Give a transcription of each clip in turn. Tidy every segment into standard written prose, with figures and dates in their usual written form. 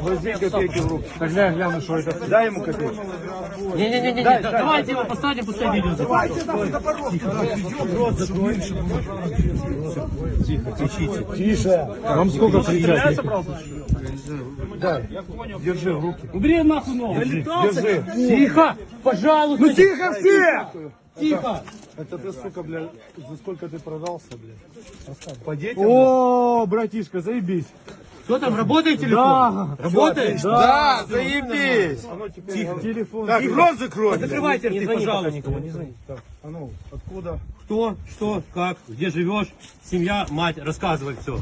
Возьми копейки в руки. Тогда я гляну, что это. Дай ему копейку. Не-не-не, давайте его посадим, пускай видео Тихо, тише. Вам сколько кричать? Дай, держи в руки. Убери нахуй ногу. Держи. Тихо, пожалуйста. Ну тихо все! Тихо. Это ты, сука, блядь, за сколько ты продался, блядь? По детям? О, братишка, заебись. Что там, работает телефон? Да. Работает? Да, заебись. Тихо. Телефон. Так, рот закрой. Закрывайте рты, пожалуйста. Никому, не звони. Так, а ну, откуда? Кто, что, как, где живешь, семья, мать, рассказывай все.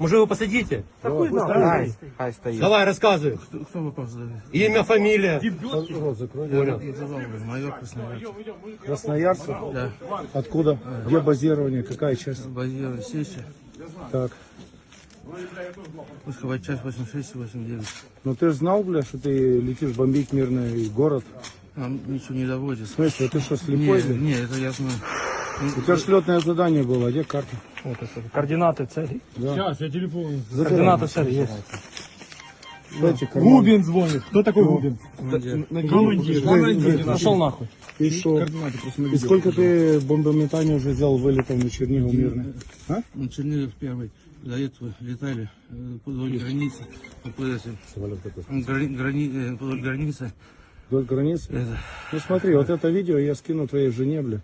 Может, вы посадите? Хай стоит. Давай, рассказывай. Кто вопрос задает? Имя, фамилия. Рот закрой. Понял. Майор Красноярцев. Красноярцев? Да. Откуда? Где базирование? Какая часть? Базирование Сечи. Так. Пусковая часть 86 и 89. Ну ты же знал, бля, что ты летишь бомбить мирный город? Нам ничего не доводит. В смысле, ты что, слепой? бля? Не, это я знаю. У тебя шлетное задание было, а где карта? Координаты целей. Да. Сейчас, я телефон. Забирай. Координаты целей есть. Дайте карман. Губин звонит. Кто такой Губин? Командир. Пошел нахуй. И что? И сколько ты бомбометаний уже сделал вылетом на Чернигов мирный? А? На Чернигов первый. До этого летали вдоль границы. Вдоль границы. Вдоль границы? Это, Ну смотри, вот это видео я скину твоей жене, бля.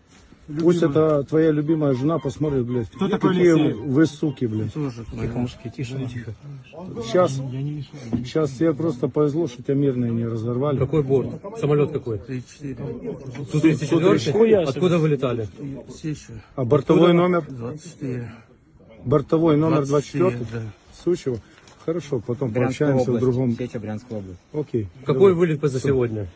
Пусть это твоя любимая жена посмотрит, блядь. Кто такой какие Алексей? вы суки, блядь. тоже Мужики, тише, тихо. Сейчас тебе просто повезло, что тебя мирные не разорвали. Какой борт? Самолет какой? 34. Су-34? Откуда вы летали? Сечи. А бортовой номер? 24. Бортовой номер 24? Да. Сучево. Хорошо, потом пообщаемся в другом. Сеча, Брянская область. Окей. Какой вылет за сегодня?